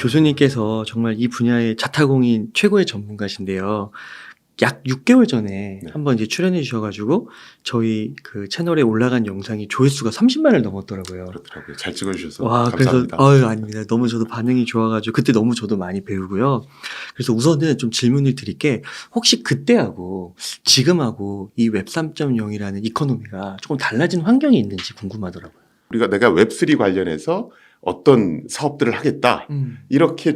교수님께서 정말 이 분야의 자타공인 최고의 전문가신데요. 약 6개월 전에 네. 한번 이제 출연해 주셔가지고 저희 그 채널에 올라간 영상이 조회수가 30만을 넘었더라고요. 그렇더라고요. 잘 찍어주셔서 와, 감사합니다. 그래서 아닙니다. 너무 저도 반응이 좋아가지고 그때 너무 저도 많이 배우고요. 그래서 우선은 좀 질문을 드릴게, 혹시 그때하고 지금하고 이 웹 3.0이라는 이코노미가 조금 달라진 환경이 있는지 궁금하더라고요. 내가 웹3 관련해서 어떤 사업들을 하겠다 이렇게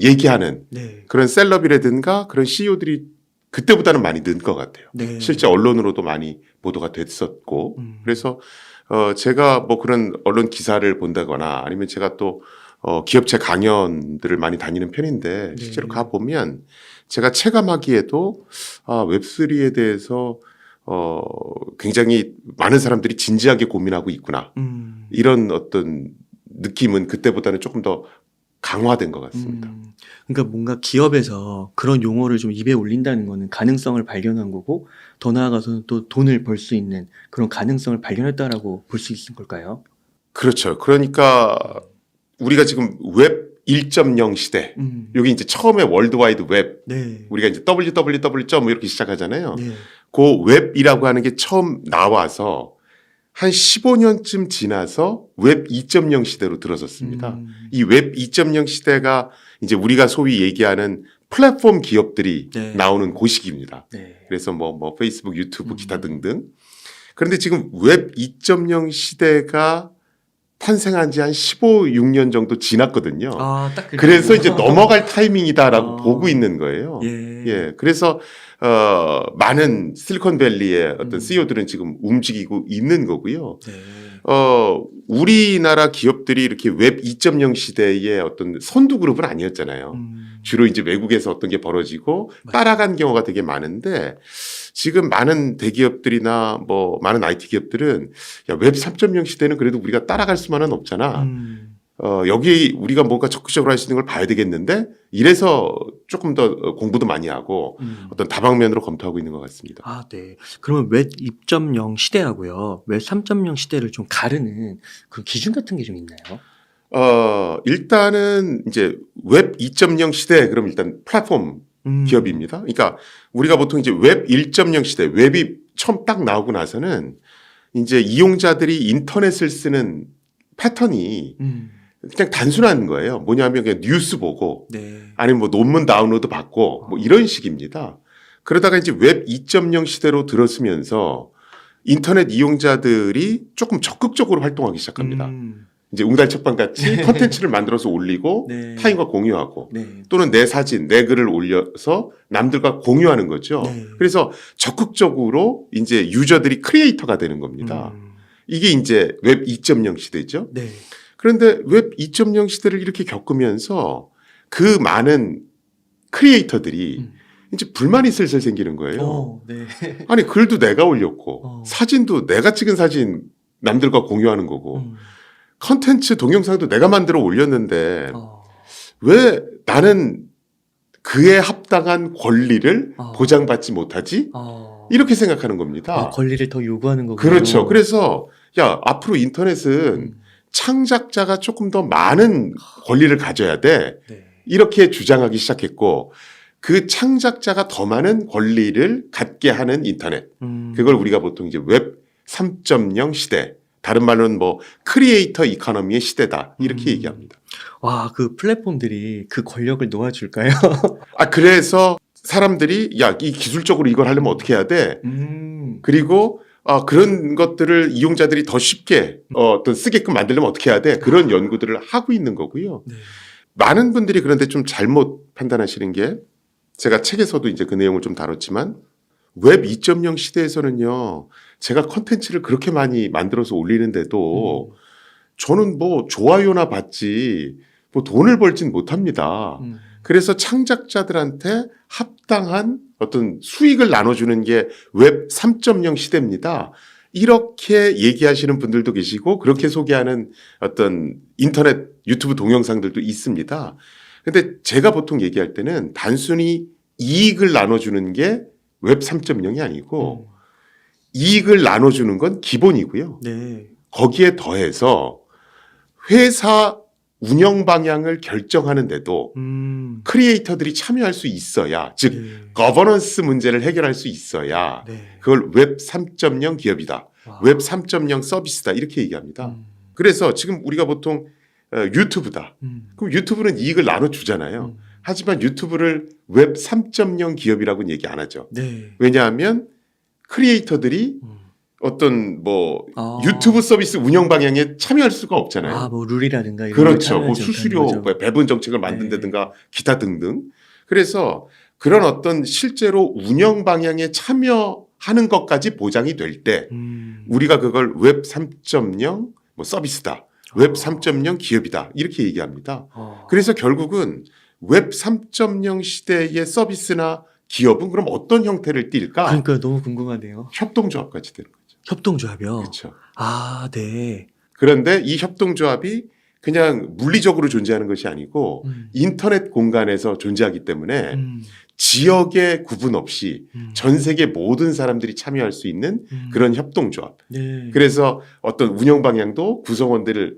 얘기하는 네. 그런 셀럽이라든가 그런 CEO들이 그때보다는 많이 는 것 같아요. 네. 실제 언론으로도 많이 보도가 됐었고 그래서 제가 뭐 그런 언론 기사를 본다거나 아니면 제가 또 기업체 강연들을 많이 다니는 편인데 실제로 네. 가보면 제가 체감하기에도 웹3에 대해서 굉장히 많은 사람들이 진지하게 고민하고 있구나. 이런 어떤 느낌은 그때보다는 조금 더 강화된 것 같습니다. 그러니까 뭔가 기업에서 그런 용어를 좀 입에 올린다는 거는 가능성을 발견한 거고, 더 나아가서는 또 돈을 벌 수 있는 그런 가능성을 발견했다라고 볼 수 있을 걸까요? 그렇죠. 그러니까 우리가 지금 웹 1.0 시대, 여기 이제 처음에 월드와이드 웹, 네. 우리가 이제 www. 이렇게 시작하잖아요. 네. 그 웹이라고 하는 게 처음 나와서 한 15년쯤 지나서 웹 2.0 시대로 들어섰습니다. 이 웹 2.0 시대가 이제 우리가 소위 얘기하는 플랫폼 기업들이 네. 나오는 그 시기입니다. 네. 그래서 뭐 페이스북, 유튜브, 기타 등등. 그런데 지금 웹 2.0 시대가 탄생한 지 한 15, 6년 정도 지났거든요. 딱 그래서 이제 넘어갈 타이밍이다라고 보고 있는 거예요. 예. 예. 그래서 많은 실리콘밸리의 어떤 CEO들은 지금 움직이고 있는 거고요. 네. 우리나라 기업들이 이렇게 웹 2.0 시대의 어떤 선두 그룹은 아니었잖아요. 주로 이제 외국에서 어떤 게 벌어지고 따라간 경우가 되게 많은데 지금 많은 대기업들이나 뭐 많은 IT 기업들은 야, 웹 3.0 시대는 그래도 우리가 따라갈 수만은 없잖아. 여기 우리가 뭔가 적극적으로 할 수 있는 걸 봐야 되겠는데 이래서 조금 더 공부도 많이 하고 어떤 다방면으로 검토하고 있는 것 같습니다. 네. 그러면 웹 2.0 시대하고요, 웹 3.0 시대를 좀 가르는 그 기준 같은 게 좀 있나요? 일단은 이제 웹 2.0 시대 그럼 일단 플랫폼 기업입니다. 그러니까 우리가 보통 이제 웹 1.0 시대, 웹이 처음 딱 나오고 나서는 이제 이용자들이 인터넷을 쓰는 패턴이 그냥 단순한 거예요. 뭐냐면 그냥 뉴스 보고 네. 아니면 뭐 논문 다운로드 받고 뭐 이런 식입니다. 그러다가 이제 웹 2.0 시대로 들어서면서 인터넷 이용자들이 조금 적극적으로 활동하기 시작합니다. 이제 웅달책방 같이 컨텐츠를 만들어서 올리고 네. 타인과 공유하고 네. 또는 내 사진, 내 글을 올려서 남들과 공유하는 거죠. 네. 그래서 적극적으로 이제 유저들이 크리에이터가 되는 겁니다. 이게 이제 웹 2.0 시대죠. 네. 그런데 웹 2.0 시대를 이렇게 겪으면서 그 많은 크리에이터들이 이제 불만이 슬슬 생기는 거예요. 네. 아니 글도 내가 올렸고 사진도 내가 찍은 사진 남들과 공유하는 거고 컨텐츠 동영상도 내가 만들어 올렸는데 왜 나는 그에 합당한 권리를 보장받지 못하지? 이렇게 생각하는 겁니다. 권리를 더 요구하는 거군요. 그렇죠. 그래서 야 앞으로 인터넷은 창작자가 조금 더 많은 권리를 가져야 돼. 네. 이렇게 주장하기 시작했고 그 창작자가 더 많은 권리를 갖게 하는 인터넷. 그걸 우리가 보통 이제 웹 3.0 시대. 다른 말로는 뭐 크리에이터 이코노미의 시대다. 이렇게 얘기합니다. 와, 그 플랫폼들이 그 권력을 놓아줄까요? 그래서 사람들이 야, 이 기술적으로 이걸 하려면 어떻게 해야 돼? 그리고 그런 것들을 이용자들이 더 쉽게 어떤 쓰게끔 만들려면 어떻게 해야 돼? 그런 연구들을 하고 있는 거고요. 네. 많은 분들이 그런데 좀 잘못 판단하시는 게 제가 책에서도 이제 그 내용을 좀 다뤘지만 웹 2.0 시대에서는요. 제가 컨텐츠를 그렇게 많이 만들어서 올리는데도 저는 뭐 좋아요나 받지 뭐 돈을 벌진 못합니다. 그래서 창작자들한테 합당한 어떤 수익을 나눠주는 게 웹 3.0 시대입니다. 이렇게 얘기하시는 분들도 계시고 그렇게 소개하는 어떤 인터넷 유튜브 동영상들도 있습니다. 근데 제가 보통 얘기할 때는 단순히 이익을 나눠주는 게 웹 3.0이 아니고 이익을 나눠주는 건 기본이고요. 네. 거기에 더해서 회사 운영 방향을 결정하는데도 크리에이터들이 참여할 수 있어야, 즉 네. 거버넌스 문제를 해결할 수 있어야 네. 그걸 웹 3.0 기업이다. 와. 웹 3.0 서비스다. 이렇게 얘기합니다. 그래서 지금 우리가 보통 유튜브다. 그럼 유튜브는 이익을 나눠주잖아요. 하지만 유튜브를 웹 3.0 기업이라고는 얘기 안 하죠. 네. 왜냐하면 크리에이터들이 어떤 뭐 아. 유튜브 서비스 운영 방향에 참여할 수가 없잖아요. 아, 뭐 룰이라든가 이런 그렇죠. 걸 뭐 참여하지 수수료, 못하는 거죠. 뭐 배분 정책을 만든다든가 기타 등등. 그래서 그런 어떤 실제로 운영 방향에 참여하는 것까지 보장이 될 때 우리가 그걸 웹 3.0 뭐 서비스다. 웹 3.0 기업이다. 이렇게 얘기합니다. 그래서 결국은 웹 3.0 시대의 서비스나 기업은 그럼 어떤 형태를 띨까? 그러니까 너무 궁금하네요. 협동조합까지 되는 거죠. 협동조합이요. 그렇죠. 아, 네. 그런데 이 협동조합이 그냥 물리적으로 존재하는 것이 아니고 인터넷 공간에서 존재하기 때문에 지역의 구분 없이 전 세계 모든 사람들이 참여할 수 있는 그런 협동조합. 네. 그래서 어떤 운영 방향도 구성원들을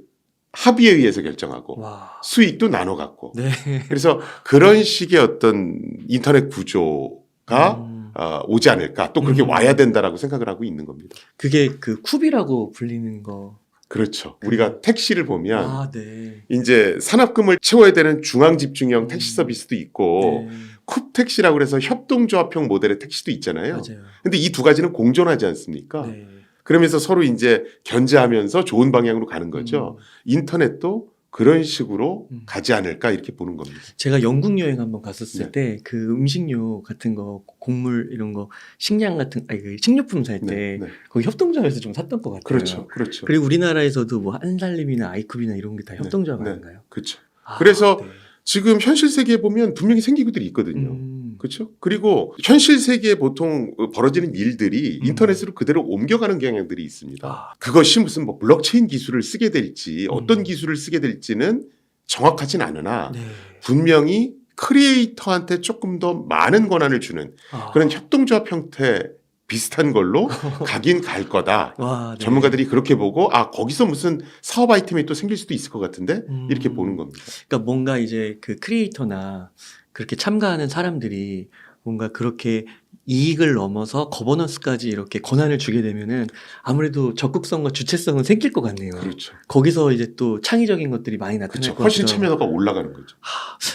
합의에 의해서 결정하고 와. 수익도 나눠 갖고. 네. 그래서 그런 식의 어떤 인터넷 구조가 오지 않을까. 또 그렇게 와야 된다라고 생각을 하고 있는 겁니다. 그게 그 쿱이라고 불리는 거. 그렇죠. 우리가 택시를 보면 아, 네. 이제 산업금을 채워야 되는 중앙 집중형 택시 서비스도 있고 네. 쿱 택시라고 해서 협동조합형 모델의 택시도 있잖아요. 맞아요. 근데 이 두 가지는 공존하지 않습니까? 네. 그러면서 서로 이제 견제하면서 좋은 방향으로 가는 거죠. 인터넷도 그런 식으로 가지 않을까 이렇게 보는 겁니다. 제가 영국 여행 한번 갔었을 네. 때 그 음식료 같은 거, 곡물 이런 거, 식량 같은, 아니 그 식료품 살 때 네, 네. 거기 협동조합에서 좀 샀던 것 같아요. 그렇죠. 그렇죠. 그리고 우리나라에서도 뭐 한살림이나 아이쿱이나 이런 게 다 협동조합 네, 아닌가요? 그렇죠. 아, 그래서 네. 지금 현실 세계에 보면 분명히 생기고들이 있거든요. 그렇죠? 그리고 현실 세계에 보통 벌어지는 일들이 인터넷으로 그대로 옮겨가는 경향들이 있습니다. 아. 그것이 무슨 뭐 블록체인 기술을 쓰게 될지 어떤 기술을 쓰게 될지는 정확하진 않으나 네. 분명히 크리에이터한테 조금 더 많은 권한을 주는 아. 그런 협동조합 형태 비슷한 걸로 가긴 갈 거다. 와, 네. 전문가들이 그렇게 보고 아 거기서 무슨 사업 아이템이 또 생길 수도 있을 것 같은데 이렇게 보는 겁니다. 그러니까 뭔가 이제 그 크리에이터나 그렇게 참가하는 사람들이 뭔가 그렇게 이익을 넘어서 거버넌스까지 이렇게 권한을 주게 되면은 아무래도 적극성과 주체성은 생길 것 같네요. 그렇죠. 거기서 이제 또 창의적인 것들이 많이 나타날 그렇죠. 것 훨씬 같아요. 참여도가 올라가는 거죠.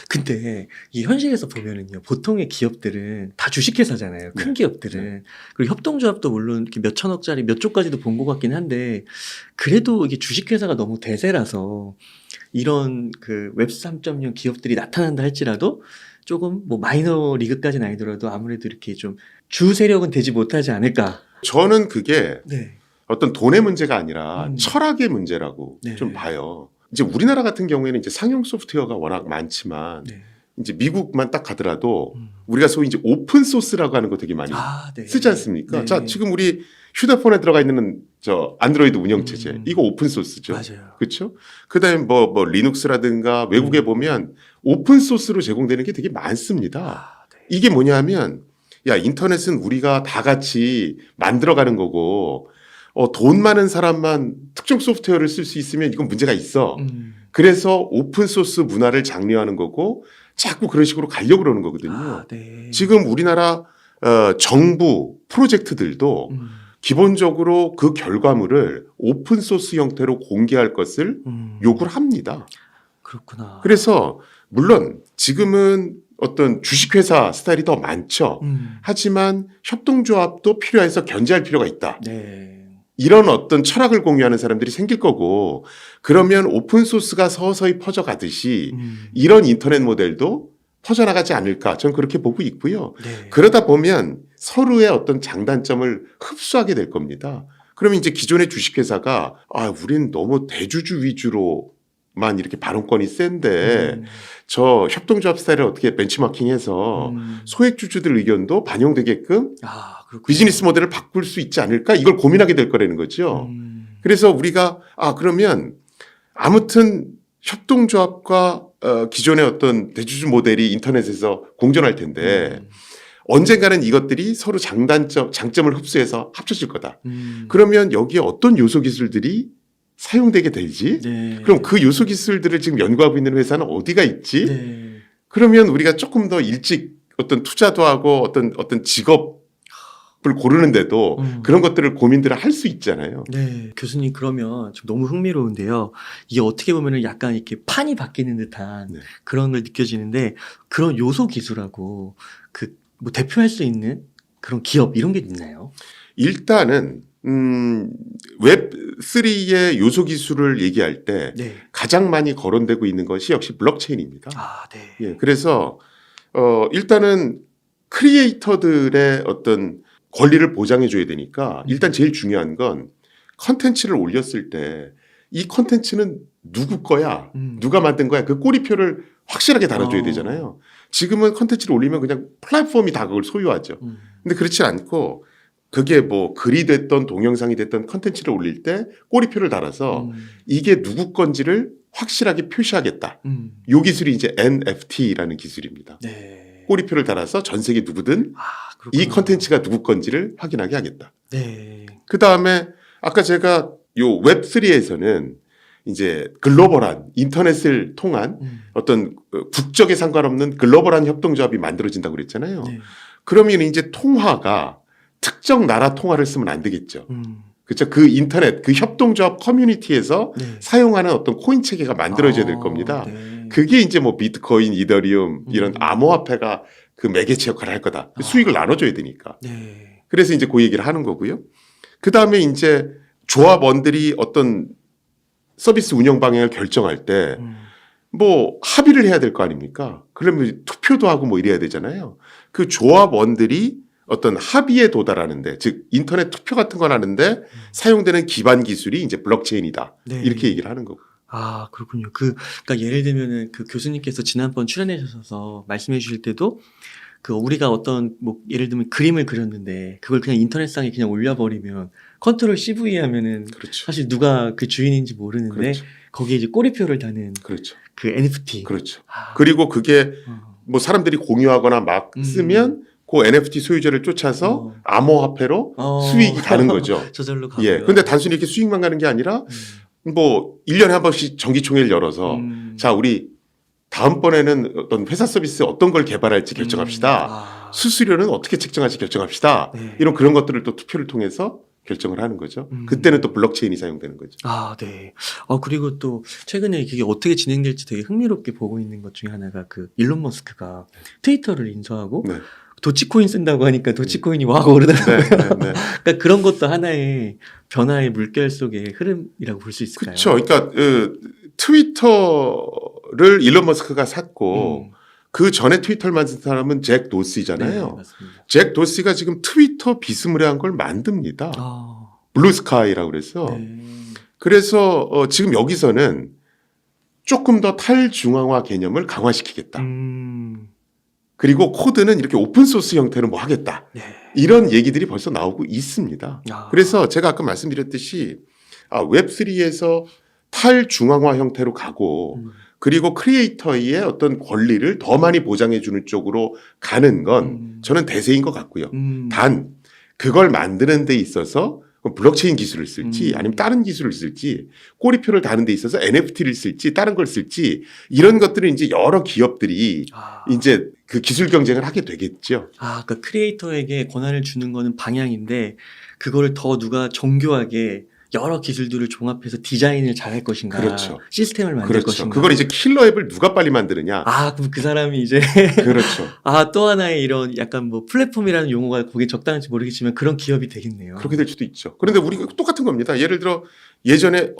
근데 이 현실에서 보면은요, 보통의 기업들은 다 주식회사잖아요. 큰 네. 기업들은. 그리고 협동조합도 물론 이렇게 몇 천억짜리 몇 조까지도 본 것 같긴 한데, 그래도 이게 주식회사가 너무 대세라서 이런 그 웹 3.0 기업들이 나타난다 할지라도 조금 뭐 마이너 리그까지는 아니더라도 아무래도 이렇게 좀 주 세력은 되지 못하지 않을까. 저는 그게 네. 어떤 돈의 문제가 아니라 음. 철학의 문제라고 네. 좀 봐요. 이제 우리나라 같은 경우에는 이제 상용 소프트웨어가 워낙 많지만 네. 이제 미국만 딱 가더라도 음. 우리가 소위 이제 오픈 소스라고 하는 거 되게 많이 아, 네. 쓰지 않습니까? 네. 자, 지금 우리 휴대폰에 들어가 있는 저 안드로이드 운영체제 이거 오픈 소스죠. 맞아요. 그렇죠? 그다음에 뭐 리눅스라든가 외국에 보면 오픈 소스로 제공되는 게 되게 많습니다. 아, 네. 이게 뭐냐면 야 인터넷은 우리가 다 같이 만들어가는 거고 돈 많은 사람만 특정 소프트웨어를 쓸 수 있으면 이건 문제가 있어. 그래서 오픈 소스 문화를 장려하는 거고 자꾸 그런 식으로 가려고 그러는 거거든요. 아, 네. 지금 우리나라 정부 프로젝트들도 기본적으로 그 결과물을 오픈 소스 형태로 공개할 것을 요구를 합니다. 그렇구나. 그래서 물론 지금은 어떤 주식회사 스타일이 더 많죠. 하지만 협동조합도 필요해서 견제할 필요가 있다. 네. 이런 어떤 철학을 공유하는 사람들이 생길 거고 그러면 오픈소스가 서서히 퍼져가듯이 이런 인터넷 모델도 퍼져나가지 않을까 저는 그렇게 보고 있고요. 네. 그러다 보면 서로의 어떤 장단점을 흡수하게 될 겁니다. 그러면 이제 기존의 주식회사가 우린 너무 대주주 위주로만 이렇게 발언권이 센데 저 협동조합 스타일을 어떻게 벤치마킹해서 소액주주들 의견도 반영되게끔 아, 그렇군요. 비즈니스 모델을 바꿀 수 있지 않을까 이걸 고민하게 될 거라는 거죠. 그래서 우리가 그러면 아무튼 협동조합과 기존의 어떤 대주주 모델이 인터넷에서 공존할 텐데 언젠가는 이것들이 서로 장점을 흡수해서 합쳐질 거다. 그러면 여기에 어떤 요소 기술들이 사용되게 되지? 네. 그럼 그 요소 기술들을 지금 연구하고 있는 회사는 어디가 있지? 네. 그러면 우리가 조금 더 일찍 어떤 투자도 하고 어떤 직업을 고르는데도 그런 것들을 고민들을 할 수 있잖아요. 네, 교수님 그러면 좀 너무 흥미로운데요. 이게 어떻게 보면은 약간 이렇게 판이 바뀌는 듯한 네. 그런 걸 느껴지는데 그런 요소 기술하고 그 뭐 대표할 수 있는 그런 기업 이런 게 있나요? 일단은 웹3의 요소 기술을 얘기할 때 네. 가장 많이 거론되고 있는 것이 역시 블록체인입니다. 아, 네. 예, 그래서 일단은 크리에이터들의 어떤 권리를 보장해 줘야 되니까 일단 제일 중요한 건 컨텐츠를 올렸을 때 이 컨텐츠는 누구 거야? 누가 만든 거야? 그 꼬리표를 확실하게 달아줘야 되잖아요. 지금은 컨텐츠를 올리면 그냥 플랫폼이 다 그걸 소유하죠. 근데 그렇지 않고 그게 뭐 글이 됐던 동영상이 됐던 컨텐츠를 올릴 때 꼬리표를 달아서 이게 누구 건지를 확실하게 표시하겠다. 요 기술이 이제 NFT라는 기술입니다. 네. 꼬리표를 달아서 전 세계 누구든 아, 그렇구나. 이 컨텐츠가 누구 건지를 확인하게 하겠다. 네. 그 다음에 아까 제가 요 웹3에서는 이제 글로벌한 인터넷을 통한 어떤 국적에 상관없는 글로벌한 협동조합이 만들어진다고 그랬잖아요. 네. 그러면 이제 통화가 특정 나라 통화를 쓰면 안 되겠죠. 그렇죠. 그 인터넷, 그 협동조합 커뮤니티에서 네. 사용하는 어떤 코인 체계가 만들어져야 될 겁니다. 네. 그게 이제 뭐 비트코인, 이더리움 이런 암호화폐가 그 매개체 역할을 할 거다. 수익을 나눠줘야 되니까. 네. 그래서 이제 그 얘기를 하는 거고요. 그 다음에 이제 조합원들이 어떤 서비스 운영 방향을 결정할 때 뭐 합의를 해야 될 거 아닙니까? 그러면 투표도 하고 뭐 이래야 되잖아요. 그 조합원들이 어떤 합의에 도달하는데, 즉 인터넷 투표 같은 걸 하는데 사용되는 기반 기술이 이제 블록체인이다. 네. 이렇게 얘기를 하는 거고. 아, 그렇군요. 그러니까 예를 들면은 그 교수님께서 지난번 출연해 주셔서 말씀해 주실 때도 그 우리가 어떤 뭐 예를 들면 그림을 그렸는데 그걸 그냥 인터넷상에 그냥 올려버리면 컨트롤 CV 하면은 그렇죠. 사실 누가 그 주인인지 모르는데 그렇죠. 거기에 이제 꼬리표를 다는 그렇죠. 그 NFT. 그렇죠. 아, 그리고 그게 어. 뭐 사람들이 공유하거나 막 쓰면 그 NFT 소유자를 쫓아서 암호화폐로 수익이 가는 거죠. 저절로 가고요. 예. 근데 단순히 이렇게 수익만 가는 게 아니라 뭐 1년에 한 번씩 정기총회를 열어서 자, 우리 다음번에는 어떤 회사 서비스 어떤 걸 개발할지 결정합시다. 아, 수수료는 어떻게 책정할지 결정합시다. 네. 이런 그런 것들을 또 투표를 통해서 결정을 하는 거죠. 그때는 또 블록체인이 사용되는 거죠. 아, 네. 그리고 또 최근에 그게 어떻게 진행될지 되게 흥미롭게 보고 있는 것 중에 하나가 그 일론 머스크가 트위터를 인수하고 네. 도치코인 쓴다고 하니까 도치코인이 확 오르더라고요. 네, 네, 네. 그러니까 그런 것도 하나의 변화의 물결 속의 흐름이라고 볼 수 있을까요? 그렇죠. 그러니까 트위터를 일론 머스크가 샀고 그 전에 트위터를 만든 사람은 잭 네, 도시잖아요. 맞습니다. 잭 도시가 지금 트위터 비스무리한 걸 만듭니다. 아, 블루스카이라고 그래서. 네. 그래서 지금 여기서는 조금 더 탈중앙화 개념을 강화시키겠다. 그리고 코드는 이렇게 오픈소스 형태로 뭐 하겠다. 네. 이런 얘기들이 벌써 나오고 있습니다. 아. 그래서 제가 아까 말씀드렸듯이 웹3에서 탈중앙화 형태로 가고 그리고 크리에이터의 어떤 권리를 더 많이 보장해 주는 쪽으로 가는 건 저는 대세인 것 같고요. 단 그걸 만드는 데 있어서 블록체인 기술을 쓸지 아니면 다른 기술을 쓸지 꼬리표를 다는 데 있어서 NFT를 쓸지 다른 걸 쓸지 이런 것들은 이제 여러 기업들이 이제 그 기술 경쟁을 하게 되겠죠. 그러니까 크리에이터에게 권한을 주는 거는 방향인데 그거를 더 누가 정교하게 여러 기술들을 종합해서 디자인을 잘할 것인가, 그렇죠. 시스템을 만들 그렇죠. 것인가. 그걸 이제 킬러 앱을 누가 빨리 만드느냐. 그럼 그 사람이 이제 그렇죠. 또 하나의 이런 약간 뭐 플랫폼이라는 용어가 거기에 적당한지 모르겠지만 그런 기업이 되겠네요. 그렇게 될 수도 있죠. 그런데 우리가 똑같은 겁니다. 예를 들어 예전에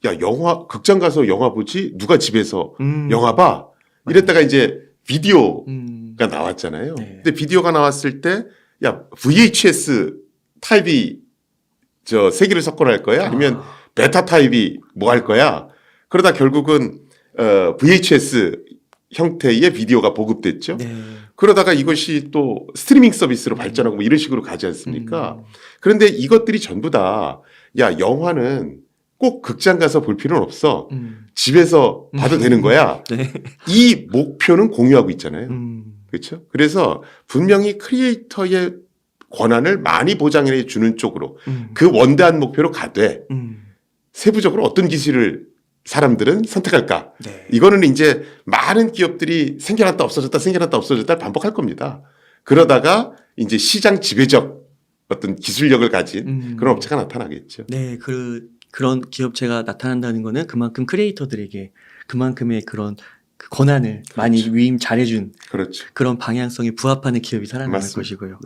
야 영화 극장 가서 영화 보지 누가 집에서 영화 봐 이랬다가 이제 비디오가 나왔잖아요. 네. 근데 비디오가 나왔을 때 야 VHS 타입이 저 세기를 석권할 거야? 아니면 베타 타입이 뭐 할 거야? 그러다 결국은 VHS 형태의 비디오가 보급됐죠. 네. 그러다가 이것이 또 스트리밍 서비스로 발전하고 뭐 이런 식으로 가지 않습니까? 그런데 이것들이 전부 다 야 영화는 꼭 극장 가서 볼 필요는 없어. 집에서 봐도 되는 거야. 네. 이 목표는 공유하고 있잖아요. 그렇죠. 그래서 분명히 크리에이터의 권한을 많이 보장해 주는 쪽으로 그 원대한 목표로 가되 세부적으로 어떤 기술을 사람들은 선택할까? 네. 이거는 이제 많은 기업들이 생겨났다 없어졌다 생겨났다 없어졌다 반복할 겁니다. 그러다가 이제 시장 지배적 어떤 기술력을 가진 그런 업체가 나타나겠죠. 네, 그런 기업체가 나타난다는 거는 그만큼 크리에이터들에게 그만큼의 그런 그 권한을 많이 위임 잘해준 그렇죠. 그런 방향성에 부합하는 기업이 살아남을 맞습니다. 것이고요.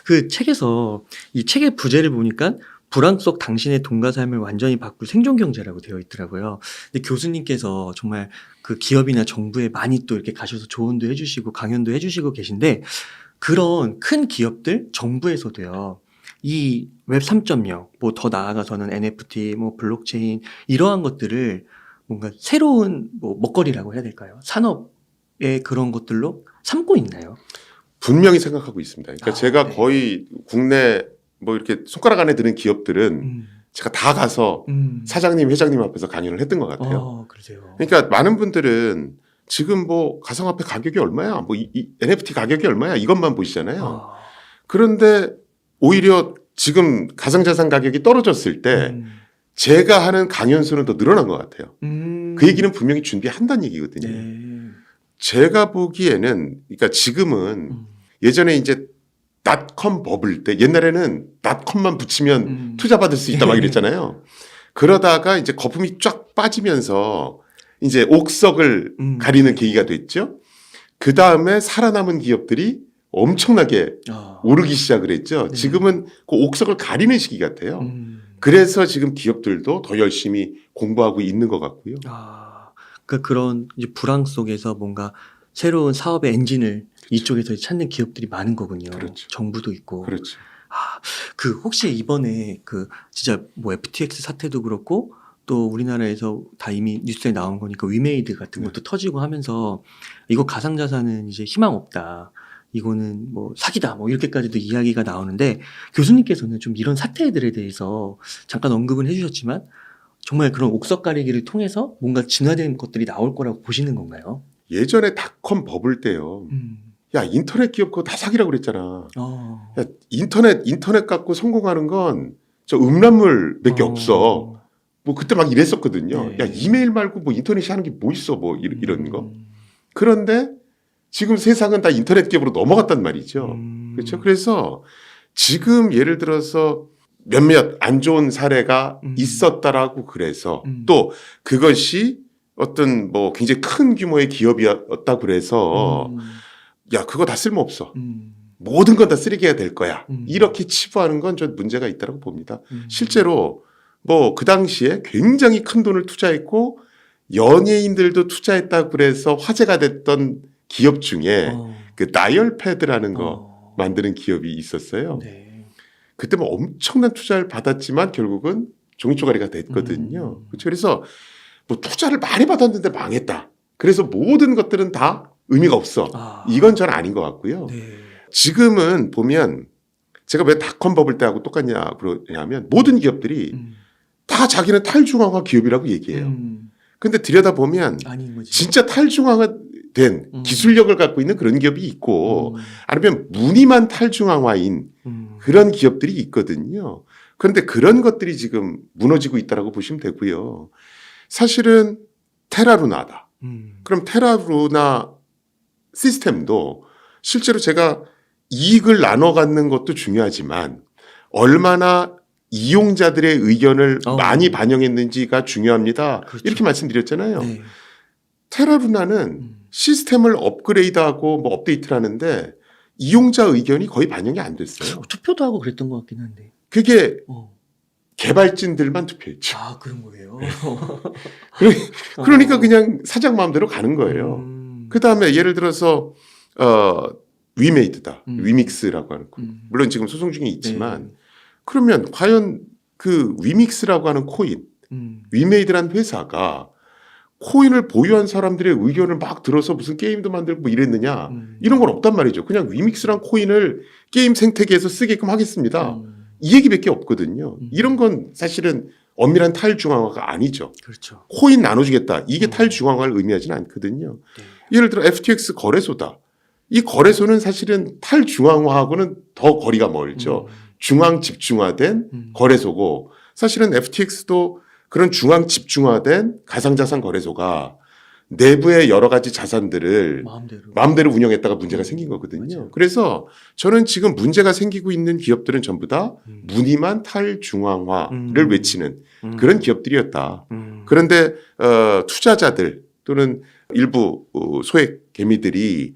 그 책에서 이 책의 부제를 보니까 불황 속 당신의 돈과 삶을 완전히 바꿀 생존 경제라고 되어 있더라고요. 근데 교수님께서 정말 그 기업이나 정부에 많이 또 이렇게 가셔서 조언도 해주시고 강연도 해주시고 계신데 그런 큰 기업들, 정부에서도요. 이 웹 3.0, 뭐 더 나아가서는 NFT, 뭐 블록체인 이러한 것들을 뭔가 새로운 뭐 먹거리라고 해야 될까요? 산업의 그런 것들로 삼고 있나요? 분명히 생각하고 있습니다. 그러니까 제가 네. 거의 국내 뭐 이렇게 손가락 안에 드는 기업들은 제가 다 가서 사장님, 회장님 앞에서 강연을 했던 것 같아요. 그러세요. 그러니까 많은 분들은 지금 뭐 가상화폐 가격이 얼마야? 뭐 이 NFT 가격이 얼마야? 이것만 보시잖아요. 그런데 오히려 지금 가상자산 가격이 떨어졌을 때 제가 하는 강연 수는 더 늘어난 것 같아요. 그 얘기는 분명히 준비한다는 얘기거든요. 네. 제가 보기에는 그러니까 지금은 예전에 이제 닷컴 버블 때 옛날에는 닷컴만 붙이면 투자 받을 수 있다 막 이랬잖아요. 그러다가 이제 거품이 쫙 빠지면서 이제 옥석을 가리는 계기가 됐죠. 그 다음에 살아남은 기업들이 엄청나게 오르기 시작을 했죠. 네. 지금은 그 옥석을 가리는 시기 같아요. 그래서 지금 기업들도 더 열심히 공부하고 있는 것 같고요. 그러니까 그런 이제 불황 속에서 뭔가 새로운 사업의 엔진을 이쪽에서 찾는 기업들이 많은 거군요. 그렇죠. 정부도 있고. 그렇죠. 그 혹시 이번에 그 진짜 뭐 FTX 사태도 그렇고 또 우리나라에서 다 이미 뉴스에 나온 거니까 위메이드 같은 것도 터지고 하면서 이거 가상자산은 이제 희망 없다. 이거는 뭐 사기다. 뭐 이렇게까지도 이야기가 나오는데 교수님께서는 좀 이런 사태들에 대해서 잠깐 언급은 해주셨지만 정말 그런 옥석 가리기를 통해서 뭔가 진화된 것들이 나올 거라고 보시는 건가요? 예전에 닷컴 버블 때요. 야, 인터넷 기업 그거 다 사기라고 그랬잖아. 야, 인터넷 갖고 성공하는 건 저 음란물 몇 개 없어. 뭐 그때 막 이랬었거든요. 네. 야, 이메일 말고 뭐 인터넷이 하는 게 뭐 있어. 뭐 이런 거. 그런데 지금 세상은 다 인터넷 기업으로 넘어갔단 말이죠. 그렇죠. 그래서 지금 예를 들어서 몇몇 안 좋은 사례가 있었다라고 그래서 또 그것이 어떤 뭐 굉장히 큰 규모의 기업이었다 그래서 야, 그거 다 쓸모없어. 모든 건 다 쓰레기가 될 거야. 이렇게 치부하는 건 전 문제가 있다고 봅니다. 실제로 뭐 그 당시에 굉장히 큰 돈을 투자했고 연예인들도 투자했다고 그래서 화제가 됐던 기업 중에 그 다이얼패드라는 거 만드는 기업이 있었어요. 네. 그때 뭐 엄청난 투자를 받았지만 결국은 종이쪼가리가 됐거든요. 그렇죠. 그래서 뭐 투자를 많이 받았는데 망했다. 그래서 모든 것들은 다 의미가 없어. 이건 전 아닌 것 같고요. 네. 지금은 보면 제가 왜 닷컴 버블 때하고 똑같냐 그러냐면 모든 기업들이 다 자기는 탈중앙화 기업이라고 얘기해요. 근데 들여다보면 아닌 거지. 진짜 탈중앙화된 기술력을 갖고 있는 그런 기업이 있고 아니면 무늬만 탈중앙화인 그런 기업들이 있거든요. 그런데 그런 것들이 지금 무너지고 있다고 보시면 되고요. 사실은 테라루나다. 그럼 테라루나 시스템도 실제로 제가 이익을 나눠 갖는 것도 중요하지만 얼마나 이용자들의 의견을 많이 반영했는지가 중요합니다. 그렇죠. 이렇게 말씀드렸잖아요. 네. 테라루나는 시스템을 업그레이드하고 뭐 업데이트를 하는데 이용자 의견이 거의 반영이 안 됐어요. 투표도 하고 그랬던 것 같긴 한데. 그게 개발진들만 투표했죠. 그런 거예요. 그러니까 그냥 사장 마음대로 가는 거예요. 그 다음에 예를 들어서 위메이드다, 위믹스라고 하는 거. 물론 지금 소송 중에 있지만 네. 그러면 과연 그 위믹스라고 하는 코인, 위메이드라는 회사가 코인을 보유한 사람들의 의견을 막 들어서 무슨 게임도 만들고 뭐 이랬느냐 이런 건 없단 말이죠. 그냥 위믹스란 코인을 게임 생태계에서 쓰게끔 하겠습니다. 이 얘기밖에 없거든요. 이런 건 사실은 엄밀한 탈중앙화가 아니죠. 그렇죠. 코인 나눠주겠다. 이게 탈중앙화를 의미하지는 않거든요. 네. 예를 들어 FTX 거래소다. 이 거래소는 사실은 탈중앙화하고는 더 거리가 멀죠. 중앙 집중화된 거래소고 사실은 FTX도 그런 중앙 집중화된 가상자산 거래소가 내부의 여러 가지 자산들을 마음대로 운영했다가 문제가 생긴 거거든요. 맞아요. 그래서 저는 지금 문제가 생기고 있는 기업들은 전부 다 무늬만 탈중앙화를 외치는 그런 기업들이었다. 그런데 투자자들 또는 일부 소액 개미들이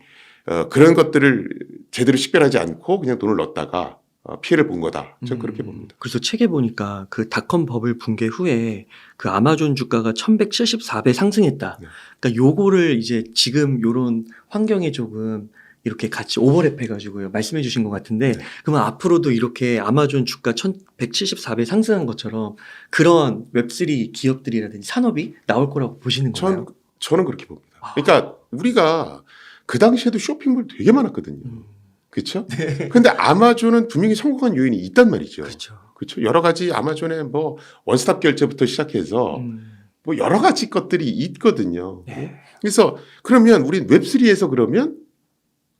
그런 것들을 제대로 식별하지 않고 그냥 돈을 넣었다가 피해를 본 거다. 저는 그렇게 봅니다. 그래서 책에 보니까 그 닷컴 버블 붕괴 후에 그 아마존 주가가 1174배 상승했다. 네. 그러니까 요거를 이제 지금 요런 환경에 조금 이렇게 같이 오버랩 해가지고요. 말씀해 주신 것 같은데, 네. 그러면 앞으로도 이렇게 아마존 주가 1174배 상승한 것처럼 그런 웹3 기업들이라든지 산업이 나올 거라고 보시는 건가요? 저는 그렇게 봅니다. 그러니까 우리가 그 당시에도 쇼핑몰 되게 많았거든요. 그렇죠? 근데 아마존은 분명히 성공한 요인이 있단 말이죠. 그렇죠. 그렇죠. 여러 가지 아마존의 뭐 원스톱 결제부터 시작해서 뭐 여러 가지 것들이 있거든요. 네. 그래서 그러면 우리 웹3에서 그러면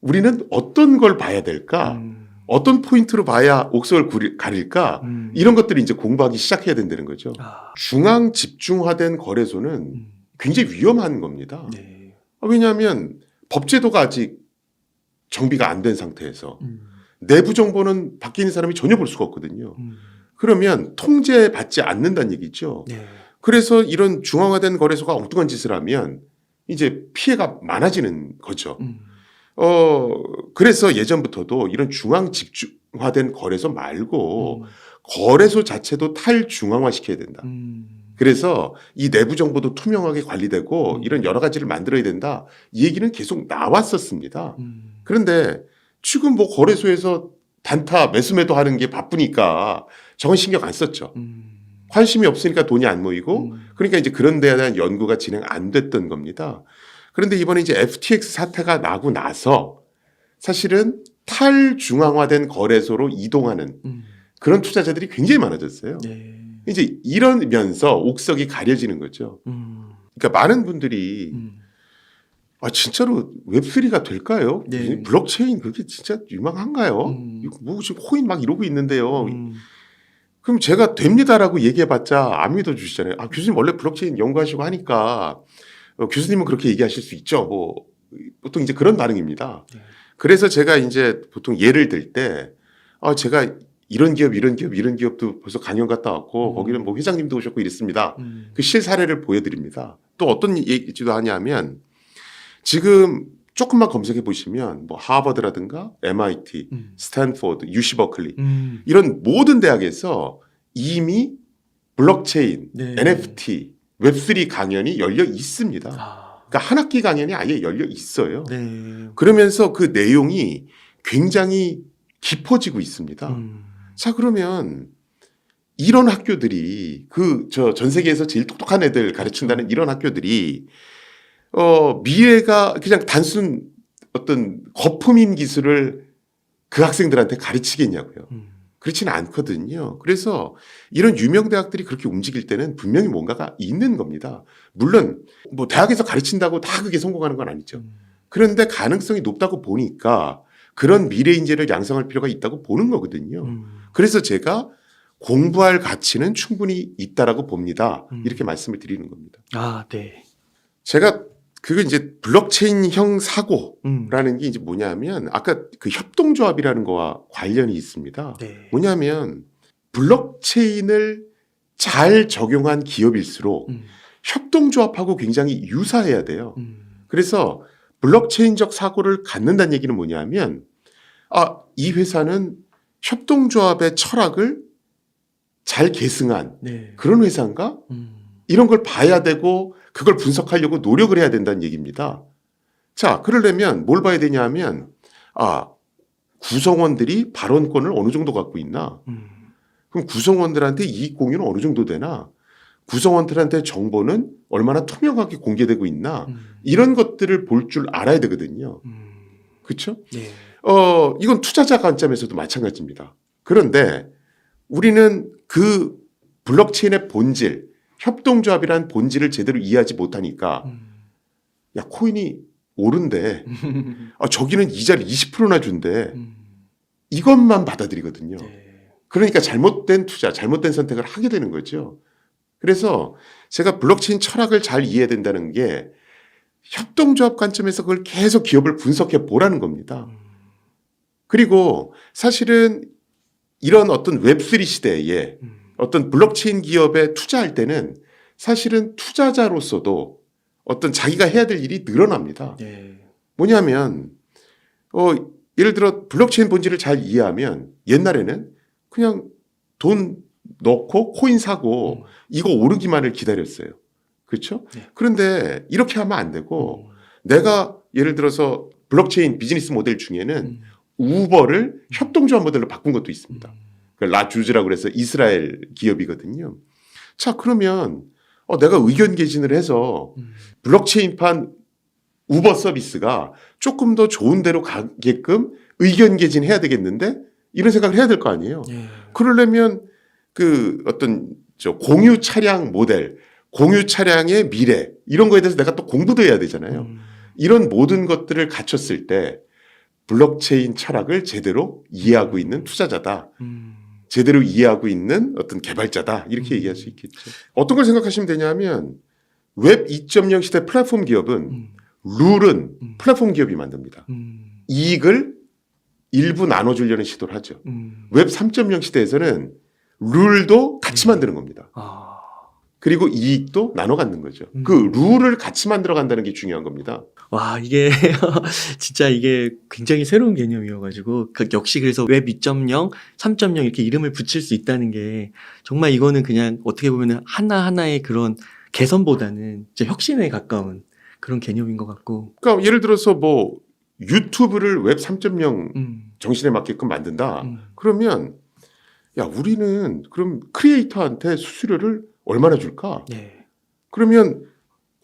우리는 어떤 걸 봐야 될까? 어떤 포인트로 봐야 옥석을 가릴까? 이런 것들을 이제 공부하기 시작해야 된다는 거죠. 중앙 집중화된 거래소는 굉장히 위험한 겁니다. 네. 왜냐하면 법제도가 아직 정비가 안 된 상태에서 내부 정보는 밖에 있는 사람이 전혀 볼 수가 없거든요. 그러면 통제받지 않는다는 얘기죠. 네. 그래서 이런 중앙화된 거래소가 엉뚱한 짓을 하면 이제 피해가 많아지는 거죠. 그래서 예전부터도 이런 중앙 집중화된 거래소 말고 거래소 자체도 탈중앙화 시켜야 된다. 그래서 이 내부 정보도 투명하게 관리되고 이런 여러 가지를 만들어야 된다. 이 얘기는 계속 나왔었습니다. 그런데 지금 뭐 거래소에서 단타 매수매도 하는 게 바쁘니까 저건 신경 안 썼죠. 관심이 없으니까 돈이 안 모이고 그러니까 이제 그런 데에 대한 연구가 진행 안 됐던 겁니다. 그런데 이번에 이제 FTX 사태가 나고 나서 사실은 탈중앙화된 거래소로 이동하는 그런 투자자들이 굉장히 많아졌어요. 네. 이제 이러면서 옥석이 가려지는 거죠. 그러니까 많은 분들이 진짜로 웹3가 될까요? 네. 블록체인 그게 진짜 유망한가요? 뭐 지금 코인 막 이러고 있는데요. 그럼 제가 됩니다라고 얘기해봤자 안 믿어주시잖아요. 교수님 원래 블록체인 연구하시고 하니까 교수님은 그렇게 얘기하실 수 있죠. 뭐 보통 이제 그런 반응입니다. 네. 그래서 제가 이제 보통 예를 들 때 제가 이런 기업도 벌써 강연 갔다 왔고 거기는 뭐 회장님도 오셨고 이랬습니다. 그 실사례를 보여드립니다. 또 어떤 얘기도 하냐면 지금 조금만 검색해 보시면 뭐 하버드라든가 MIT, 스탠포드, UC 버클리 이런 모든 대학에서 이미 블록체인, 네. NFT, 웹3 강연이 열려 있습니다. 그러니까 한 학기 강연이 아예 열려 있어요. 네. 그러면서 그 내용이 굉장히 깊어지고 있습니다. 자, 그러면 이런 학교들이 전 세계에서 제일 똑똑한 애들 가르친다는 이런 학교들이 미래가 그냥 단순 어떤 거품인 기술을 그 학생들한테 가르치겠냐고요. 그렇지는 않거든요. 그래서 이런 유명 대학들이 그렇게 움직일 때는 분명히 뭔가가 있는 겁니다. 물론 뭐 대학에서 가르친다고 다 그게 성공하는 건 아니죠. 그런데 가능성이 높다고 보니까 그런 미래 인재를 양성할 필요가 있다고 보는 거거든요. 그래서 제가 공부할 가치는 충분히 있다라고 봅니다. 이렇게 말씀을 드리는 겁니다. 네. 제가 그게 이제 블록체인형 사고라는 게 이제 뭐냐면 아까 그 협동조합이라는 거와 관련이 있습니다. 네. 뭐냐면 블록체인을 잘 적용한 기업일수록 협동조합하고 굉장히 유사해야 돼요. 그래서 블록체인적 사고를 갖는다는 얘기는 뭐냐면 이 회사는 협동조합의 철학을 잘 계승한 네. 그런 회사인가? 이런 걸 봐야 되고 그걸 분석하려고 노력을 해야 된다는 얘기입니다. 자, 그러려면 뭘 봐야 되냐 하면 구성원들이 발언권을 어느 정도 갖고 있나? 그럼 구성원들한테 이익 공유는 어느 정도 되나? 구성원들한테 정보는 얼마나 투명하게 공개되고 있나? 이런 것들을 볼 줄 알아야 되거든요. 그렇죠? 네. 이건 투자자 관점에서도 마찬가지입니다. 그런데 우리는 그 블록체인의 본질, 협동조합이라는 본질을 제대로 이해하지 못하니까 코인이 오른데 저기는 이자를 20%나 준대. 이것만 받아들이거든요. 네. 그러니까 잘못된 투자, 잘못된 선택을 하게 되는 거죠. 그래서 제가 블록체인 철학을 잘 이해해야 된다는 게 협동조합 관점에서 그걸 계속 기업을 분석해 보라는 겁니다. 그리고 사실은 이런 어떤 웹3 시대에 어떤 블록체인 기업에 투자할 때는 사실은 투자자로서도 어떤 자기가 해야 될 일이 늘어납니다. 네. 뭐냐면 예를 들어 블록체인 본질을 잘 이해하면 옛날에는 그냥 돈 넣고 코인 사고 이거 오르기만을 기다렸어요. 그렇죠? 네. 그런데 이렇게 하면 안 되고 내가 예를 들어서 블록체인 비즈니스 모델 중에는 우버를 협동조합 모델로 바꾼 것도 있습니다. 라주즈라고 그래서 이스라엘 기업이거든요. 자, 그러면 내가 의견 개진을 해서 블록체인판 우버 서비스가 조금 더 좋은 데로 가게끔 의견 개진해야 되겠는데 이런 생각을 해야 될 거 아니에요. 네. 그러려면 그 어떤 공유 차량 모델, 공유 차량의 미래 이런 거에 대해서 내가 또 공부도 해야 되잖아요. 이런 모든 것들을 갖췄을 때 블록체인 철학을 제대로 이해하고 있는 투자자다. 제대로 이해하고 있는 어떤 개발자다. 이렇게 얘기할 수 있겠죠. 어떤 걸 생각하시면 되냐면 웹 2.0 시대 플랫폼 기업은 룰은 플랫폼 기업이 만듭니다. 이익을 일부 나눠주려는 시도를 하죠. 웹 3.0 시대에서는 룰도 같이 만드는 겁니다. 그리고 이익도 나눠 갖는 거죠. 그 룰을 같이 만들어 간다는 게 중요한 겁니다. 와, 이게 진짜 이게 굉장히 새로운 개념이어가지고 역시 그래서 웹 2.0, 3.0 이렇게 이름을 붙일 수 있다는 게 정말 이거는 그냥 어떻게 보면 하나하나의 그런 개선보다는 진짜 혁신에 가까운 그런 개념인 것 같고. 그러니까 예를 들어서 뭐 유튜브를 웹 3.0 정신에 맞게끔 만든다. 그러면 야, 우리는 그럼 크리에이터한테 수수료를 얼마나 줄까? 네. 그러면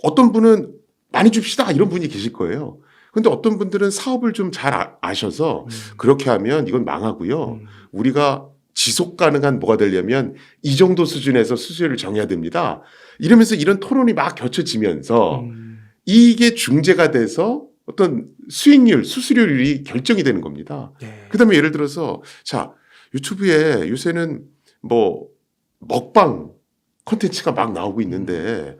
어떤 분은 많이 줍시다 이런 분이 계실 거예요. 그런데 어떤 분들은 사업을 좀 잘 아셔서 그렇게 하면 이건 망하고요. 우리가 지속 가능한 뭐가 되려면 이 정도 수준에서 수수료를 정해야 됩니다. 이러면서 이런 토론이 막 겹쳐지면서 이게 중재가 돼서 어떤 수익률, 수수료율이 결정이 되는 겁니다. 네. 그다음에 예를 들어서 자, 유튜브에 요새는 뭐 먹방 콘텐츠가 막 나오고 있는데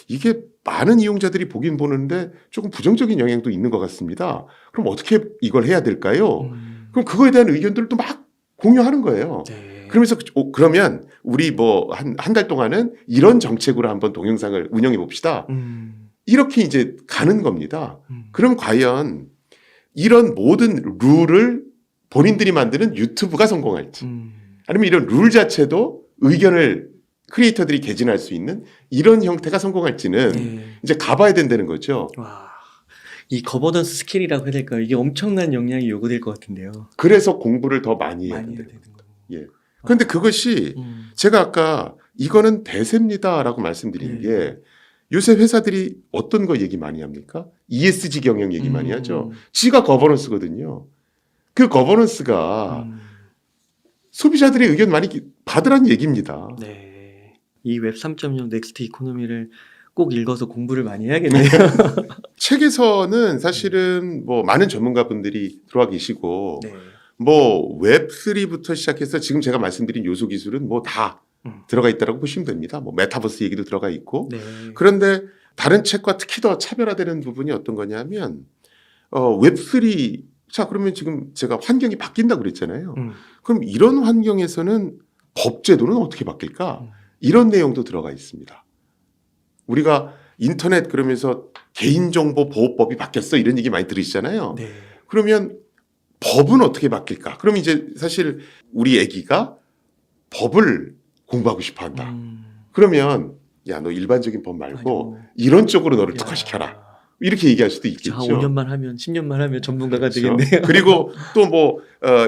이게 많은 이용자들이 보긴 보는데 조금 부정적인 영향도 있는 것 같습니다. 그럼 어떻게 이걸 해야 될까요? 그럼 그거에 대한 의견들을 또 막 공유하는 거예요. 네. 그러면서 그러면 우리 뭐 한 달 동안은 이런 정책으로 한번 동영상을 운영해 봅시다. 이렇게 이제 가는 겁니다. 그럼 과연 이런 모든 룰을 본인들이 만드는 유튜브가 성공할지 아니면 이런 룰 자체도 의견을 크리에이터들이 개진할 수 있는 이런 형태가 성공할지는 네. 이제 가봐야 된다는 거죠. 와, 이 거버넌스 스킬이라고 해야 될까요? 이게 엄청난 역량이 요구될 것 같은데요. 그래서 공부를 더 많이 해야 많이 해야 된다는 되는 거죠. 거고. 예. 그런데 그것이 제가 아까 이거는 대세입니다라고 말씀드린 게 요새 회사들이 어떤 거 얘기 많이 합니까? ESG 경영 얘기 많이 하죠. G가 거버넌스거든요. 그 거버넌스가 소비자들의 의견 많이 받으라는 얘기입니다. 네. 이 웹 3.0 넥스트 이코노미를 꼭 읽어서 공부를 많이 해야겠네요. 책에서는 사실은 뭐 많은 전문가분들이 들어와 계시고 네. 뭐 웹3부터 시작해서 지금 제가 말씀드린 요소 기술은 뭐 다 들어가 있다라고 보시면 됩니다. 뭐 메타버스 얘기도 들어가 있고. 네. 그런데 다른 책과 특히 더 차별화되는 부분이 어떤 거냐면 웹3 자 그러면 지금 제가 환경이 바뀐다고 그랬잖아요. 그럼 이런 환경에서는 법제도는 어떻게 바뀔까? 이런 내용도 들어가 있습니다. 우리가 인터넷 그러면서 개인정보보호법이 바뀌었어 이런 얘기 많이 들으시잖아요. 네. 그러면 법은 어떻게 바뀔까? 그럼 이제 사실 우리 애기가 법을 공부하고 싶어 한다. 그러면 야, 너 일반적인 법 말고 아이고. 이런 쪽으로 너를 특화시켜라. 이렇게 얘기할 수도 있겠죠. 한 5년만 하면 10년만 하면 전문가가 그렇죠. 되겠네요. 그리고 또 뭐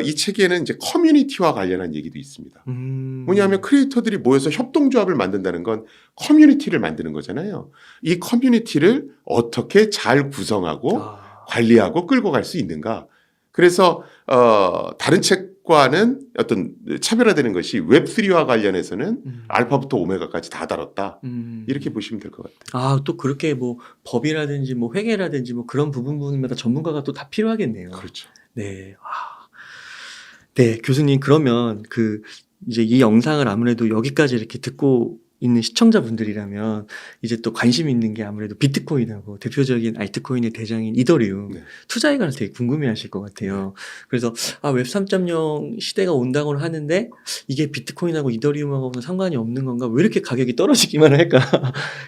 이 책에는 이제 커뮤니티와 관련한 얘기도 있습니다. 뭐냐면 크리에이터들이 모여서 협동조합을 만든다는 건 커뮤니티를 만드는 거잖아요. 이 커뮤니티를 어떻게 잘 구성하고 관리하고 끌고 갈 수 있는가. 그래서 다른 책과는 어떤 차별화되는 것이 웹3와 관련해서는 알파부터 오메가까지 다 다뤘다. 이렇게 보시면 될 것 같아요. 아, 또 그렇게 뭐 법이라든지 뭐 회계라든지 뭐 그런 부분마다 전문가가 또 다 필요하겠네요. 그렇죠. 네. 네, 교수님 그러면 이제 이 영상을 아무래도 여기까지 이렇게 듣고 있는 시청자분들이라면 이제 또 관심 있는 게 아무래도 비트코인하고 대표적인 알트코인의 대장인 이더리움 네. 투자에 관해서 되게 궁금해하실 것 같아요. 그래서 웹 3.0 시대가 온다고는 하는데 이게 비트코인하고 이더리움하고는 상관이 없는 건가? 왜 이렇게 가격이 떨어지기만 할까?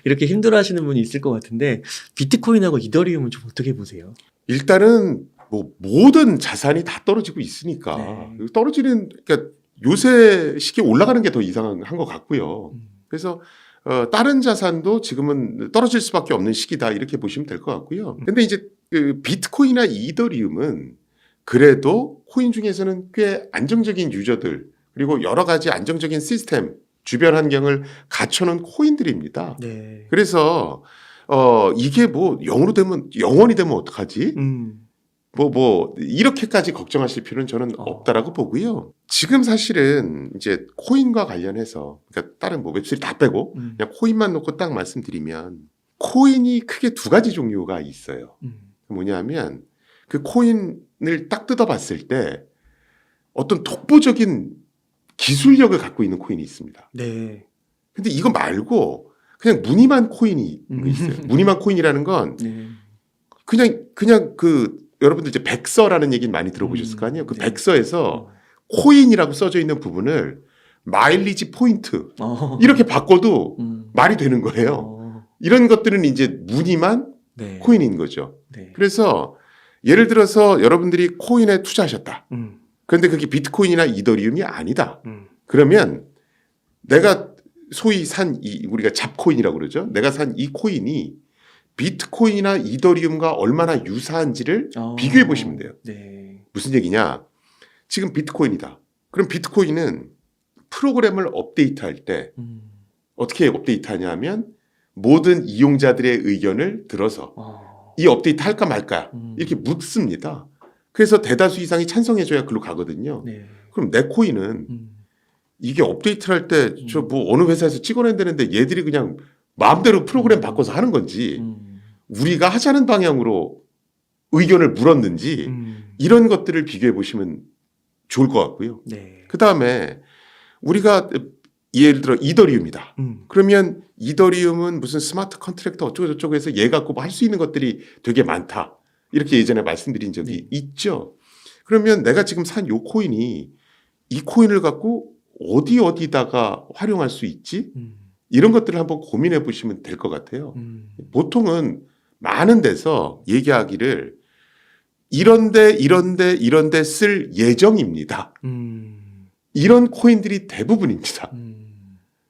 이렇게 힘들어하시는 분이 있을 것 같은데 비트코인하고 이더리움은 좀 어떻게 보세요? 일단은 뭐 모든 자산이 다 떨어지고 있으니까 네. 떨어지는 그러니까 요새 시기에 올라가는 게 더 이상한 것 같고요. 그래서 다른 자산도 지금은 떨어질 수밖에 없는 시기다 이렇게 보시면 될 것 같고요. 근데 이제 그 비트코인이나 이더리움은 그래도 코인 중에서는 꽤 안정적인 유저들 그리고 여러 가지 안정적인 시스템 주변 환경을 갖춰놓은 코인들입니다. 네. 그래서 이게 뭐 영원히 되면 어떡하지? 이렇게까지 걱정하실 필요는 저는 없다라고 보고요. 지금 사실은 이제 코인과 관련해서, 그러니까 다른 뭐 웹3 다 빼고, 그냥 코인만 놓고 딱 말씀드리면, 코인이 크게 두 가지 종류가 있어요. 뭐냐면, 그 코인을 딱 뜯어봤을 때, 어떤 독보적인 기술력을 갖고 있는 코인이 있습니다. 네. 근데 이거 말고, 그냥 무늬만 코인이 있어요. 무늬만 코인이라는 건, 네. 그냥 여러분들 이제 백서라는 얘기는 많이 들어보셨을 거 아니에요? 그 네. 백서에서 코인이라고 써져 있는 부분을 마일리지 포인트 어. 이렇게 바꿔도 말이 되는 거예요. 어. 이런 것들은 이제 무늬만 네. 코인인 거죠. 네. 그래서 예를 들어서 여러분들이 코인에 투자하셨다. 음. 그런데 그게 비트코인이나 이더리움이 아니다. 음. 그러면 내가 소위 우리가 잡코인이라고 그러죠. 내가 산 이 코인이 비트코인이나 이더리움과 얼마나 유사한지를 비교해 보시면 돼요. 네. 무슨 얘기냐? 지금 비트코인이다. 그럼 비트코인은 프로그램을 업데이트할 때 어떻게 업데이트하냐 하면 모든 이용자들의 의견을 들어서 이 업데이트 할까 말까 이렇게 묻습니다. 그래서 대다수 이상이 찬성해줘야 글로 가거든요. 네. 그럼 내 코인은 이게 업데이트를 할 때 저 뭐 어느 회사에서 찍어낸다는데 얘들이 그냥 마음대로 프로그램 바꿔서 하는 건지 우리가 하자는 방향으로 의견을 물었는지 이런 것들을 비교해 보시면 좋을 것 같고요. 네. 그 다음에 우리가 예를 들어 이더리움이다. 그러면 이더리움은 무슨 스마트 컨트랙터 어쩌고저쩌고 해서 얘 갖고 뭐 할 수 있는 것들이 되게 많다. 이렇게 예전에 말씀드린 적이 있죠. 그러면 내가 지금 산 요 코인이 이 코인을 갖고 어디다가 활용할 수 있지? 이런 것들을 한번 고민해 보시면 될 것 같아요. 보통은 많은 데서 얘기하기를 이런데 쓸 예정입니다. 이런 코인들이 대부분입니다.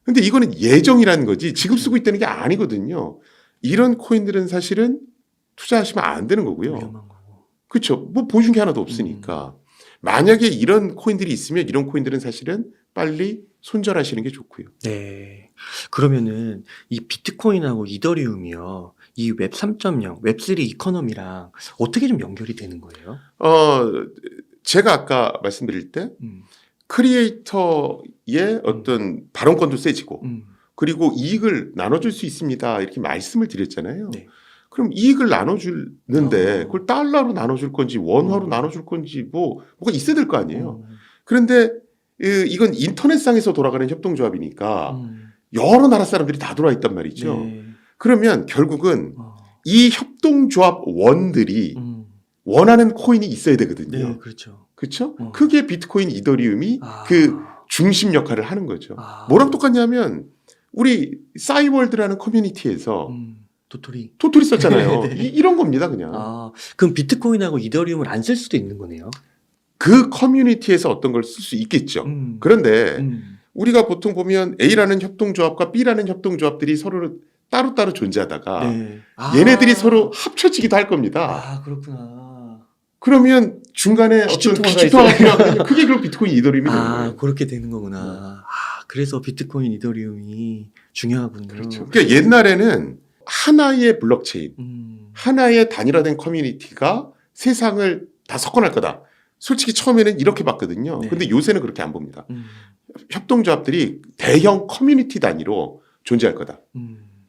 근데 이거는 예정이라는 거지 지금 쓰고 있다는 게 아니거든요. 이런 코인들은 사실은 투자하시면 안 되는 거고요. 위험한 거고. 그렇죠. 뭐 보여준 게 하나도 없으니까. 만약에 이런 코인들이 있으면 이런 코인들은 사실은 빨리 손절하시는 게 좋고요. 네. 그러면은 이 비트코인하고 이더리움이요. 이 웹 3.0, 웹3 이코노미랑 어떻게 좀 연결이 되는 거예요? 제가 아까 말씀드릴 때 크리에이터의 어떤 발언권도 세지고 그리고 이익을 나눠줄 수 있습니다. 이렇게 말씀을 드렸잖아요. 네. 그럼 이익을 나눠주는데 그걸 달러로 나눠줄 건지 원화로 나눠줄 건지 뭐가 있어야 될 거 아니에요. 그런데 이건 인터넷상에서 돌아가는 협동조합이니까 여러 나라 사람들이 다 들어와 있단 말이죠. 네. 그러면 결국은 이 협동조합 원들이 원하는 코인이 있어야 되거든요. 네, 그렇죠. 그렇죠? 그게 비트코인, 이더리움이 그 중심 역할을 하는 거죠. 뭐랑 똑같냐면 우리 싸이월드라는 커뮤니티에서 토토리 썼잖아요. 네. 이런 겁니다, 그냥. 그럼 비트코인하고 이더리움을 안 쓸 수도 있는 거네요. 그 커뮤니티에서 어떤 걸 쓸 수 있겠죠. 그런데 우리가 보통 보면 A라는 협동조합과 B라는 협동조합들이 서로 따로따로 존재하다가 네. 얘네들이 서로 합쳐지기도 할 겁니다. 그렇구나. 그러면 중간에 어떤 기초통화가 필요하거든요. 그게 그럼 비트코인, 이더리움이 되는 거예요. 그렇게 되는 거구나. 그래서 비트코인, 이더리움이 중요하군요. 그렇죠. 그러니까 옛날에는 하나의 블록체인, 하나의 단일화된 커뮤니티가 세상을 다 석권할 거다. 솔직히 처음에는 이렇게 봤거든요. 네. 근데 요새는 그렇게 안 봅니다. 협동조합들이 대형 커뮤니티 단위로 존재할 거다.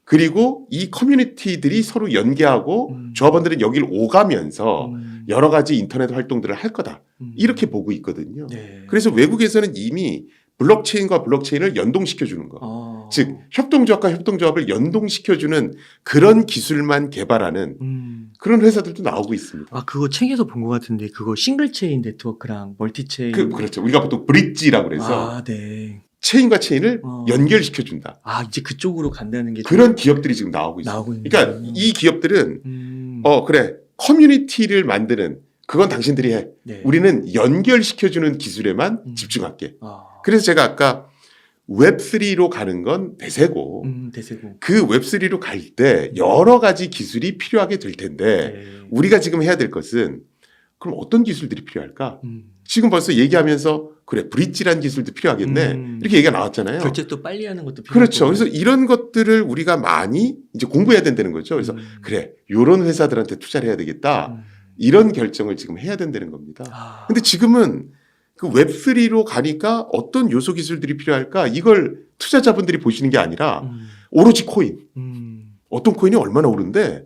그리고 이 커뮤니티들이 서로 연계하고 조합원들은 여기를 오가면서 여러 가지 인터넷 활동들을 할 거다. 이렇게 보고 있거든요. 네. 그래서 외국에서는 이미 블록체인과 블록체인을 연동시켜주는 거. 어. 즉 협동조합과 협동조합을 연동시켜주는 그런 기술만 개발하는 그런 회사들도 나오고 있습니다. 아, 그거 책에서 본 것 같은데, 그거 싱글 체인 네트워크랑 멀티 체인. 그렇죠. 우리가 보통 브릿지라고 그래서 아, 네. 체인과 체인을 연결시켜준다. 아, 이제 그쪽으로 간다는 게 그런 기업들이 지금 나오고 있어요. 나오고 있는. 그러니까 이 기업들은 그래 커뮤니티를 만드는 그건 당신들이 해. 네. 우리는 연결시켜주는 기술에만 집중할게. 아. 그래서 제가 아까 웹3로 가는 건 대세고 대세고. 그 웹3로 갈 때 여러 가지 기술이 필요하게 될 텐데 네. 우리가 지금 해야 될 것은 그럼 어떤 기술들이 필요할까? 지금 벌써 얘기하면서 그래 브릿지라는 기술도 필요하겠네. 이렇게 얘기가 나왔잖아요. 결제도 빨리 하는 것도 필요하고. 그렇죠. 그래서 이런 것들을 우리가 많이 이제 공부해야 된다는 거죠. 그래서 그래 요런 회사들한테 투자를 해야 되겠다. 이런 결정을 지금 해야 된다는 겁니다. 아. 근데 지금은 그 웹3로 가니까 어떤 요소 기술들이 필요할까? 이걸 투자자분들이 보시는 게 아니라 오로지 코인. 어떤 코인이 얼마나 오른데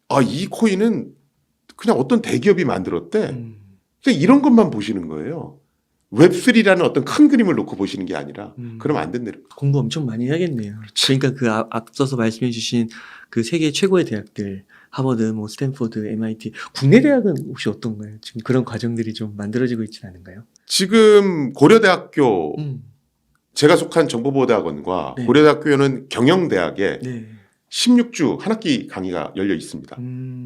아, 이 코인은 그냥 어떤 대기업이 만들었대. 그냥 이런 것만 보시는 거예요. 웹3라는 어떤 큰 그림을 놓고 보시는 게 아니라 그러면 안 된다는 거예요. 공부 엄청 많이 해야겠네요. 그러니까 그 앞서서 말씀해 주신 그 세계 최고의 대학들 하버드, 뭐 스탠포드, MIT 국내 대학은 혹시 어떤가요? 지금 그런 과정들이 좀 만들어지고 있지는 않은가요? 지금 고려대학교 음. 제가 속한 정보보호대학원과 네. 고려대학교는 경영대학에 네. 16주 한 학기 강의가 열려 있습니다.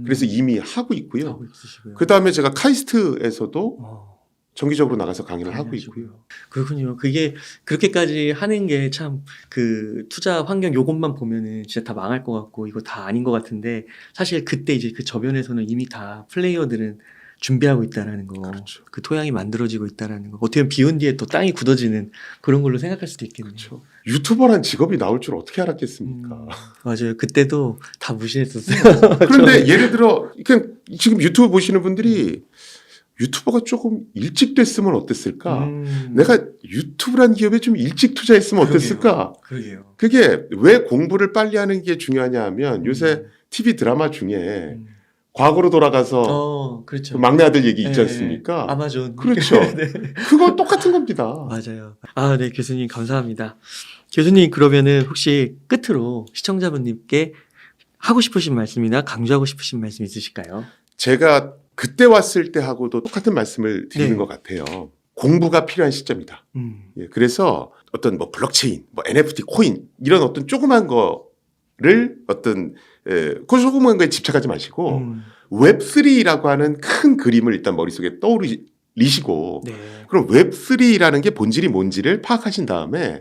그래서 이미 하고 있고요. 하고 있으시고요. 그 다음에 제가 카이스트에서도 어. 정기적으로 나가서 강의를 하고 당연하시고요. 있고요. 그렇군요. 그게 그렇게까지 하는 게 참 그 투자 환경 요것만 보면은 진짜 다 망할 것 같고 이거 다 아닌 것 같은데 사실 그때 이제 그 저변에서는 이미 다 플레이어들은 준비하고 있다라는 거, 그렇죠. 그 토양이 만들어지고 있다라는 거. 어떻게 보면 비온 뒤에 또 땅이 굳어지는 그런 걸로 생각할 수도 있겠네요. 그렇죠. 유튜버란 직업이 나올 줄 어떻게 알았겠습니까? 맞아요. 그때도 다 무시했었어요. 그런데 예를 들어 그냥 지금 유튜브 보시는 분들이 유튜버가 조금 일찍 됐으면 어땠을까? 내가 유튜브란 기업에 좀 일찍 투자했으면 어땠을까? 그러게요. 그게 왜 공부를 빨리 하는 게 중요하냐 하면 요새 TV 드라마 중에 과거로 돌아가서 그렇죠. 막내 아들 얘기 있지 네, 않습니까? 아마존. 그렇죠. 네. 그거 똑같은 겁니다. 맞아요. 아, 네, 교수님 감사합니다. 교수님 그러면은 혹시 끝으로 시청자분님께 하고 싶으신 말씀이나 강조하고 싶으신 말씀 있으실까요? 제가 그때 왔을 때 하고도 똑같은 말씀을 드리는 네. 것 같아요. 공부가 필요한 시점이다. 예, 그래서 어떤 뭐 블록체인, 뭐 NFT, 코인 이런 어떤 조그만 거를 어떤 그 조그만 거에 집착하지 마시고 웹3라고 하는 큰 그림을 일단 머릿속에 떠올리시고 네. 그럼 웹3라는 게 본질이 뭔지를 파악하신 다음에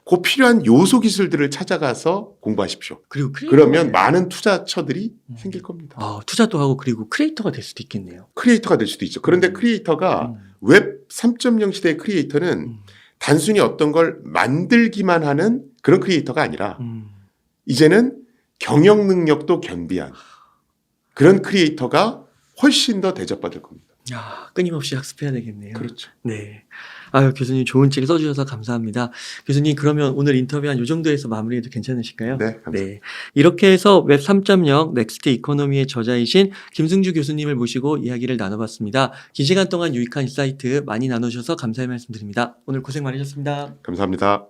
그 필요한 요소 기술들을 찾아가서 공부하십시오. 그리고 크리에이터. 그러면 많은 투자처들이 생길 겁니다. 투자도 하고 그리고 크리에이터가 될 수도 있겠네요. 크리에이터가 될 수도 있죠. 그런데 크리에이터가 웹 3.0 시대의 크리에이터는 단순히 어떤 걸 만들기만 하는 그런 크리에이터가 아니라 이제는 경영 능력도 겸비한 그런 크리에이터가 훨씬 더 대접받을 겁니다. 야, 끊임없이 학습해야 되겠네요. 그렇죠. 네. 아유, 교수님 좋은 책 써주셔서 감사합니다. 교수님 그러면 오늘 인터뷰 한 요 정도에서 마무리해도 괜찮으실까요? 네, 감사합니다. 네. 이렇게 해서 웹 3.0 넥스트 이코노미의 저자이신 김승주 교수님을 모시고 이야기를 나눠봤습니다. 긴 시간 동안 유익한 인사이트 많이 나눠주셔서 감사의 말씀드립니다. 오늘 고생 많으셨습니다. 감사합니다.